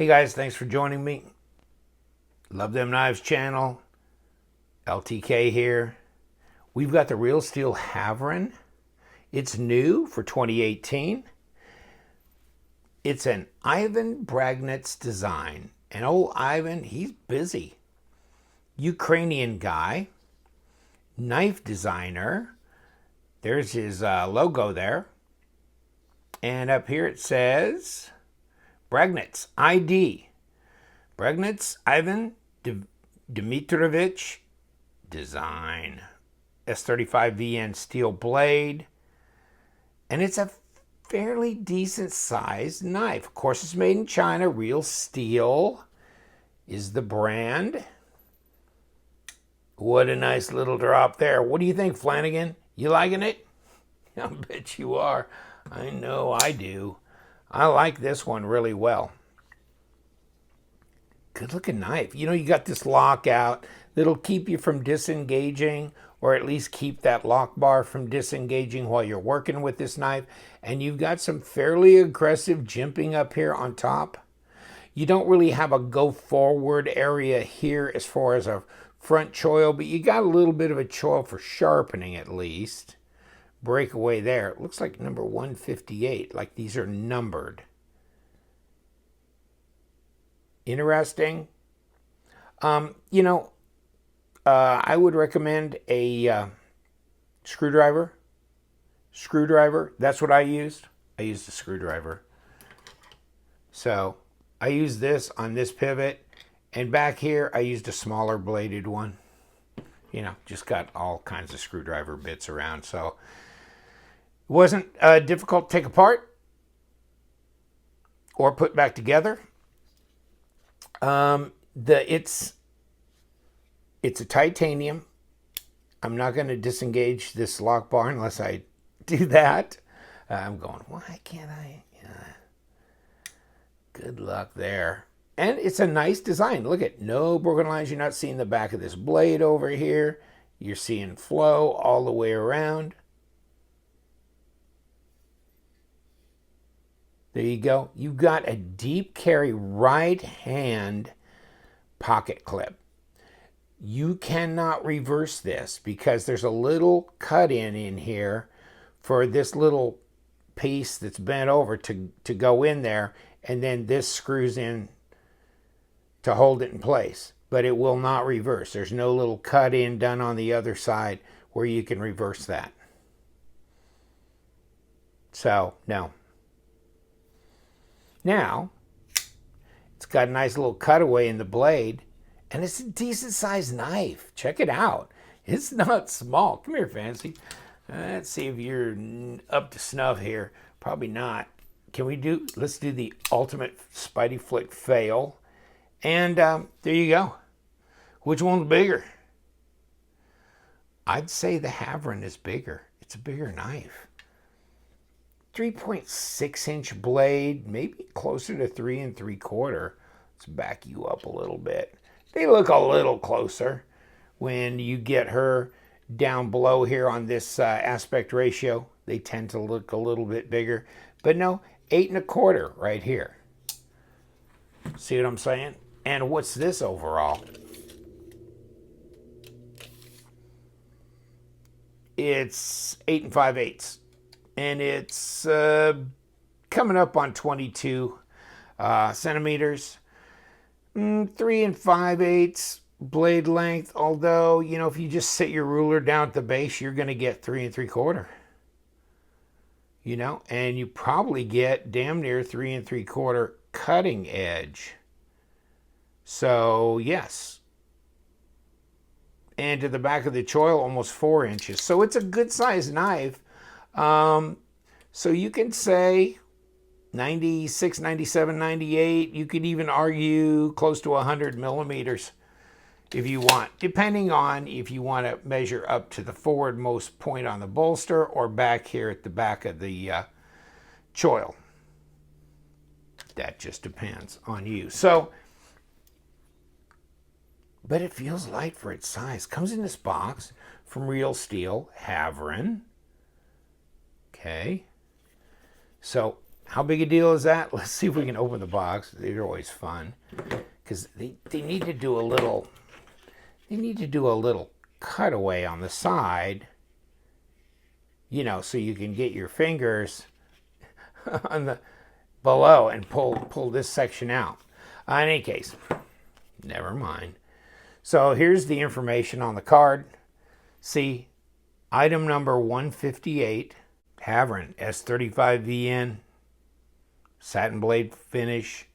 Hey guys, thanks for joining me. Love Them Knives channel. LTK here. We've got the Real Steel Havran. It's new for 2018. It's an Ivan Braginits design. And old Ivan, he's busy. Ukrainian guy, knife designer. There's his logo there. And up here it says Braginits ID. Braginits Ivan Dmitrovich design. S35VN steel blade. And it's a fairly decent sized knife. Of course, it's made in China. Real Steel is the brand. What a nice little drop there. What do you think, Flanagan? You liking it? I bet you are. I know I do. I like this one really well. Good looking knife. You know, you got this lockout that'll keep you from disengaging, or at least keep that lock bar from disengaging while you're working with this knife. And you've got some fairly aggressive jimping up here on top. You don't really have a go forward area here as far as a front choil, but you got a little bit of a choil for sharpening at least. Breakaway there. It looks like number 158, like these are numbered. Interesting. I would recommend a screwdriver. That's what I used. I used a screwdriver. So I used this on this pivot. And back here, I used a smaller bladed one. You know, just got all kinds of screwdriver bits around. So it wasn't difficult to take apart or put back together. It's a titanium. I'm not going to disengage this lock bar unless I do that. I'm going, why can't I? Good luck there. And it's a nice design. Look at no broken lines. You're not seeing the back of this blade over here. You're seeing flow all the way around. There you go. You've got a deep carry right hand pocket clip. You cannot reverse this because there's a little cut in here for this little piece that's bent over to go in there, and then this screws in to hold it in place, but it will not reverse. There's no little cut in done on the other side where you can reverse that. So, no. Now, it's got a nice little cutaway in the blade, and it's a decent sized knife. Check it out. It's not small. Come here, Fancy. Let's see if you're up to snuff here. Probably not. Let's do the ultimate Spidey Flick fail. And there you go. Which one's bigger? I'd say the Havran is bigger. It's a bigger knife. 3.6-inch blade, maybe closer to 3 3/4. Let's back you up a little bit. They look a little closer when you get her down below here on this aspect ratio. They tend to look a little bit bigger. But no, 8 1/4 right here. See what I'm saying? And what's this overall? It's 8 5/8. And it's coming up on 22 centimeters. 3 5/8 blade length. Although, you know, if you just sit your ruler down at the base, you're going to get 3 3/4. You know, and you probably get damn near 3 3/4 cutting edge. So, yes. And to the back of the choil, almost 4 inches. So it's a good sized knife. So you can say 96, 97, 98. You could even argue close to 100 millimeters if you want, depending on if you want to measure up to the forwardmost point on the bolster or back here at the back of the choil. That just depends on you. So, but it feels light for its size. Comes in this box from Real Steel, Havran. Okay. So How big a deal is that? Let's see if we can open the box. They're always fun because they need to do a little. They need to do a little cutaway on the side, you know, so you can get your fingers on the below and pull this section out. In any case, never mind. So here's the information on the card. See, item number 158, Havran S35VN, satin blade finish,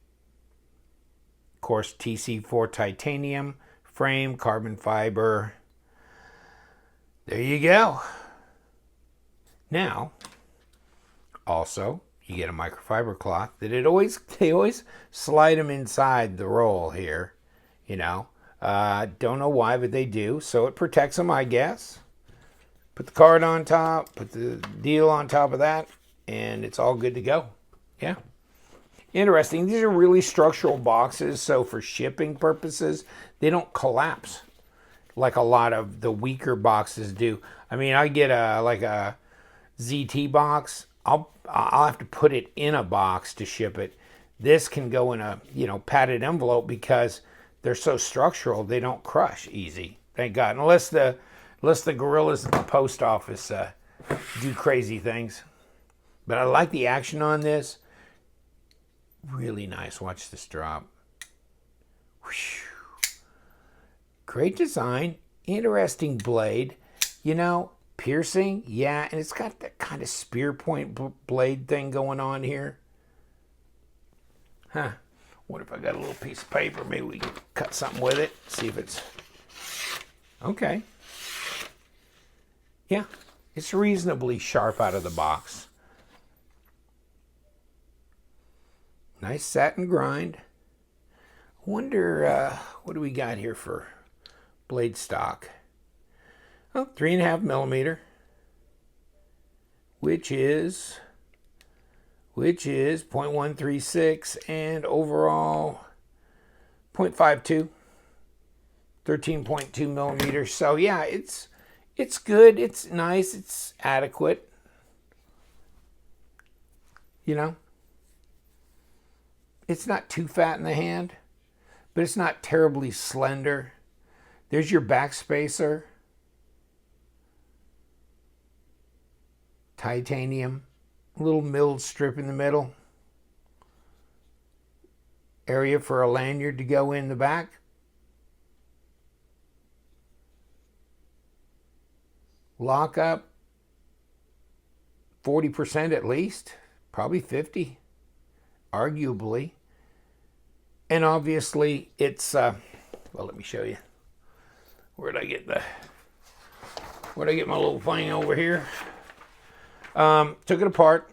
of course TC4 titanium, frame, carbon fiber. There you go. Now, also, you get a microfiber cloth that they always slide them inside the roll here, you know. Don't know why, but they do. So it protects them, I guess. Put the card on top, put the deal on top of that, and it's all good to go. Yeah. Interesting. These are really structural boxes, so for shipping purposes, they don't collapse like a lot of the weaker boxes do. I mean, I get a ZT box. I'll have to put it in a box to ship it. This can go in a, you know, padded envelope because they're so structural, they don't crush easy. Thank God. Unless the gorillas at the post office do crazy things. But I like the action on this. Really nice. Watch this drop. Whew. Great design. Interesting blade. You know, piercing. Yeah, and it's got that kind of spear point blade thing going on here. Huh. What if I got a little piece of paper? Maybe we can cut something with it. See if it's... Okay. Yeah, it's reasonably sharp out of the box. Nice satin grind. Wonder, what do we got here for blade stock? Oh, 3.5 millimeter, which is 0.136, and overall 0.52, 13.2 millimeters. So yeah, it's good, it's nice, it's adequate. You know, it's not too fat in the hand, but it's not terribly slender. There's your back spacer. Titanium. A little milled strip in the middle. Area for a lanyard to go in the back. Lock up. 40% at least. Probably 50. Arguably. And obviously it's, well, let me show you. Where'd I get my little thing over here? Took it apart.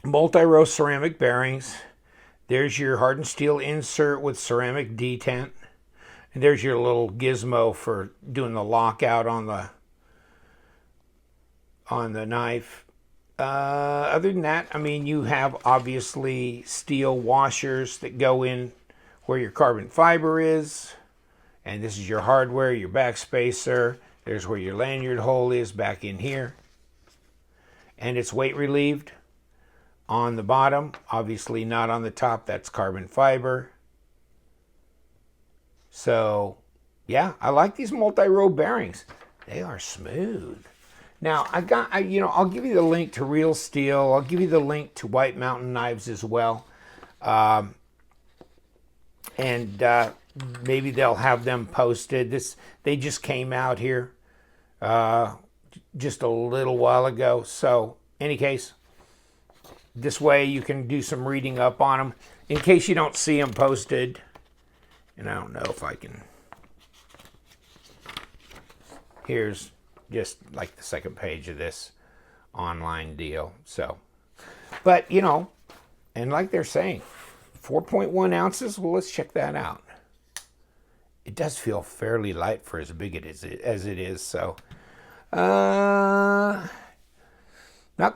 Multi-row ceramic bearings. There's your hardened steel insert with ceramic detent. And there's your little gizmo for doing the lockout on the knife. Other than that, I mean, you have obviously steel washers that go in where your carbon fiber is. And this is your hardware, your back spacer. There's where your lanyard hole is back in here. And it's weight relieved on the bottom. Obviously not on the top. That's carbon fiber. So, yeah, I like these multi-row bearings. They are smooth. Now, I'll give you the link to Real Steel. I'll give you the link to White Mountain Knives as well. Maybe they'll have them posted. They just came out here just a little while ago. So, any case, this way you can do some reading up on them in case you don't see them posted. And I don't know if I can. Here's just like the second page of this online deal. So, but you know, and like they're saying, 4.1 ounces. Well, let's check that out. It does feel fairly light for as big as it is. So, not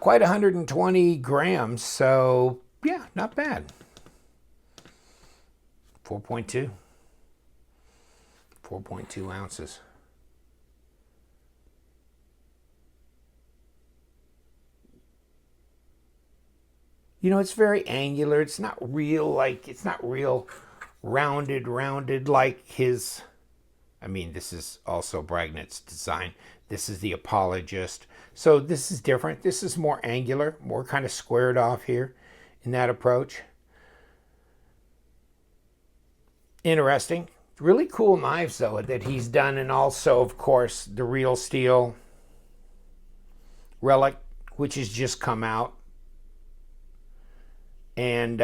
quite 120 grams. So, yeah, not bad. 4.2 ounces. You know, it's very angular. It's not real, like, it's not real rounded like his, I mean, this is also Braginits design. This is the Apologist. So this is different. This is more angular, more kind of squared off here in that approach. Interesting. Really cool knives, though, that he's done. And also, of course, the Real Steel Relic, which has just come out. And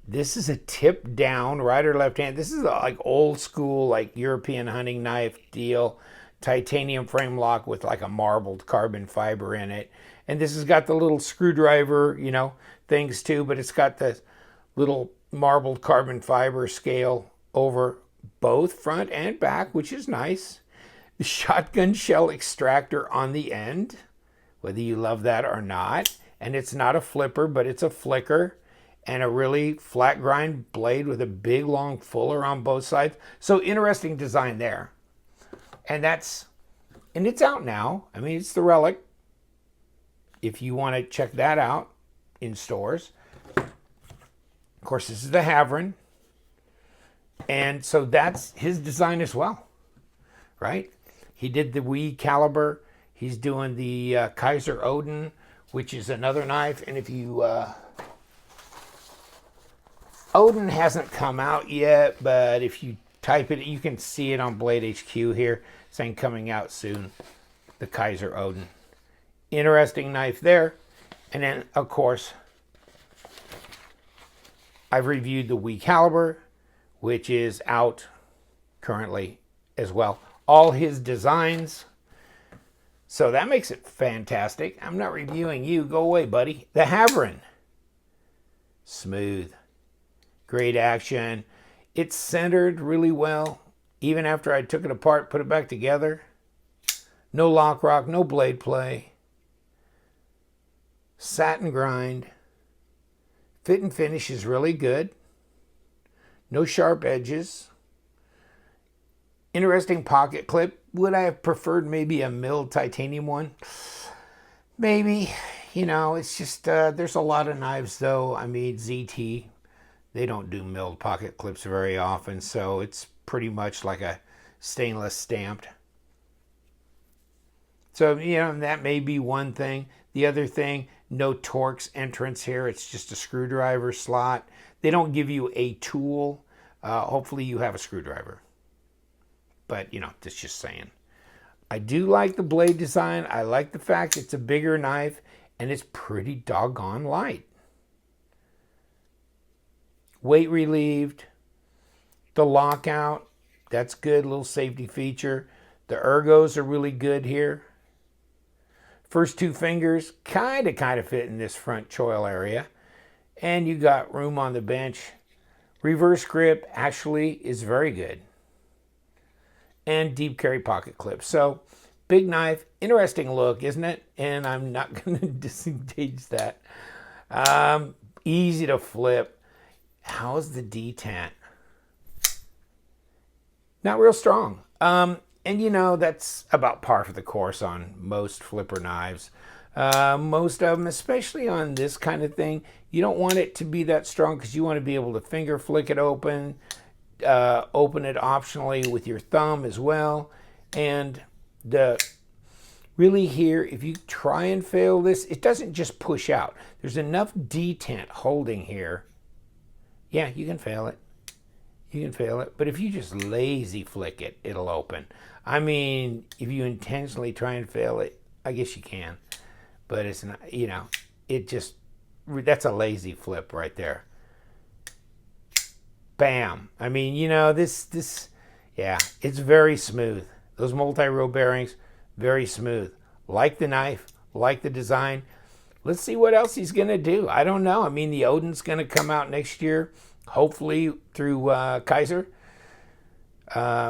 this is a tip down, right or left hand. This is like old school, like European hunting knife deal. Titanium frame lock with like a marbled carbon fiber in it. And this has got the little screwdriver, you know, things too, but it's got the little marbled carbon fiber scale over both front and back, which is nice. The shotgun shell extractor on the end, whether you love that or not. And it's not a flipper, but it's a flicker. And a really flat grind blade with a big long fuller on both sides. So interesting design there. And it's out now. I mean, it's the Relic. If you want to check that out in stores. Of course, this is the Havran. And so that's his design as well, right? He did the Wee caliber. He's doing the Kaiser Odin, which is another knife. And if you... Odin hasn't come out yet, but if you type it, you can see it on Blade HQ here, saying coming out soon, the Kaiser Odin. Interesting knife there. And then, of course, I've reviewed the Wee caliber, which is out currently as well. All his designs. So that makes it fantastic. I'm not reviewing you. Go away, buddy. The Havran. Smooth. Great action. It's centered really well. Even after I took it apart, put it back together. No lock rock, no blade play. Satin grind. Fit and finish is really good. No sharp edges. Interesting pocket clip. Would I have preferred maybe a milled titanium one? Maybe. You know, it's just, there's a lot of knives though. I mean, ZT. They don't do milled pocket clips very often, so it's pretty much like a stainless stamped. So, you know, that may be one thing. The other thing, no Torx entrance here. It's just a screwdriver slot. They don't give you a tool. Hopefully you have a screwdriver. But, you know, that's just saying. I do like the blade design. I like the fact it's a bigger knife, and it's pretty doggone light. Weight relieved. The lockout, that's good, little safety feature. The ergos are really good here. First two fingers kind of fit in this front choil area. And you got room on the bench. Reverse grip actually is very good. And deep carry pocket clip. So big knife, interesting look, isn't it? And I'm not going to disengage that. Easy to flip. How's the detent? Not real strong. And you know, that's about par for the course on most flipper knives. Most of them, especially on this kind of thing, you don't want it to be that strong because you want to be able to finger flick it open, open it optionally with your thumb as well. And really here, if you try and fail this, it doesn't just push out. There's enough detent holding here. Yeah, you can fail it. You can fail it. But if you just lazy flick it, it'll open. I mean, if you intentionally try and fail it, I guess you can. But it's not, you know, it just, that's a lazy flip right there. Bam. I mean, you know, yeah, it's very smooth. Those multi-row bearings, very smooth. Like the knife, like the design. Let's see what else he's going to do. I don't know. I mean, the Odin's going to come out next year, hopefully through Kaiser.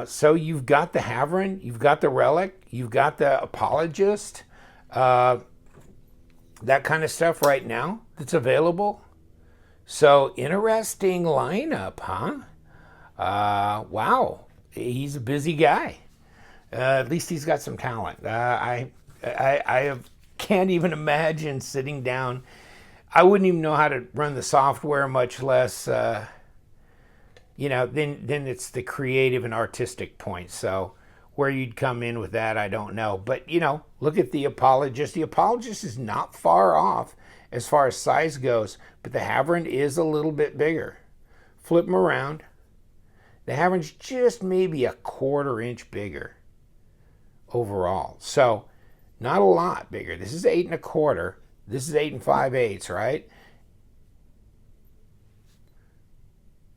So you've got the Havran, you've got the Relic, you've got the Apologist, that kind of stuff right now that's available. So interesting lineup, huh? Wow, he's a busy guy. At least he's got some talent. I can't even imagine sitting down I wouldn't even know how to run the software, much less, you know, then it's the creative and artistic point. So where you'd come in with that, I don't know. But, you know, look at the Apologist. The Apologist is not far off as far as size goes, but the Havran is a little bit bigger. Flip them around. The Havran's just maybe a 1/4 inch bigger overall. So not a lot bigger. This is 8 1/4. This is 8 5/8, right?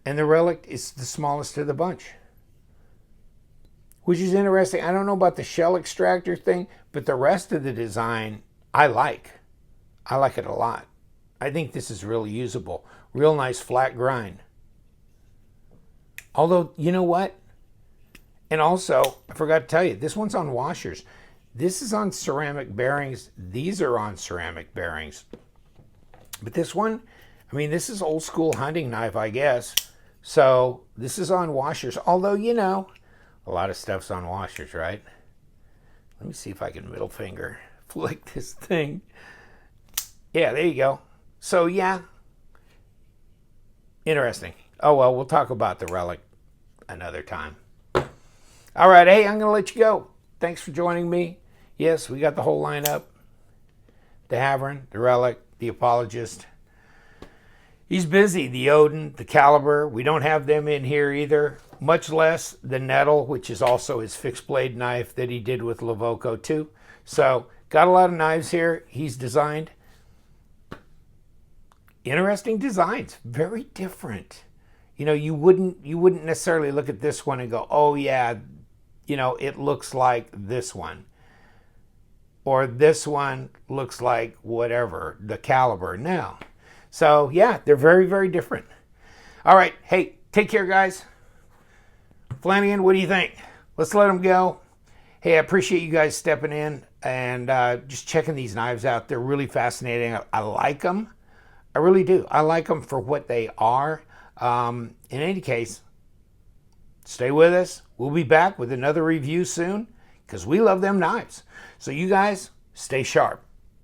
And the Relic is the smallest of the bunch, which is interesting. I don't know about the shell extractor thing, but the rest of the design I like. I like it a lot. I think this is really usable. Real nice flat grind. Although, you know what? And also, I forgot to tell you, this one's on washers. This is on ceramic bearings. These are on ceramic bearings. But this one, I mean, this is old school hunting knife, I guess. So this is on washers. Although, you know, a lot of stuff's on washers, right? Let me see if I can middle finger flick this thing. Yeah, there you go. So, yeah. Interesting. Oh, well, we'll talk about the Relic another time. All right, hey, I'm going to let you go. Thanks for joining me. Yes, we got the whole lineup. The Havran, the Relic, the Apologist. He's busy. The Odin, the Caliber. We don't have them in here either. Much less the Nettle, which is also his fixed blade knife that he did with Lavoco too. So, got a lot of knives here he's designed. Interesting designs. Very different. You know, you wouldn't necessarily look at this one and go, oh yeah, you know, it looks like this one. Or this one looks like whatever, the Caliber. No. So, yeah, they're very, very different. All right. Hey, take care, guys. Flanagan, what do you think? Let's let them go. Hey, I appreciate you guys stepping in and just checking these knives out. They're really fascinating. I like them. I really do. I like them for what they are. In any case, stay with us. We'll be back with another review soon because we love them knives. So you guys, stay sharp.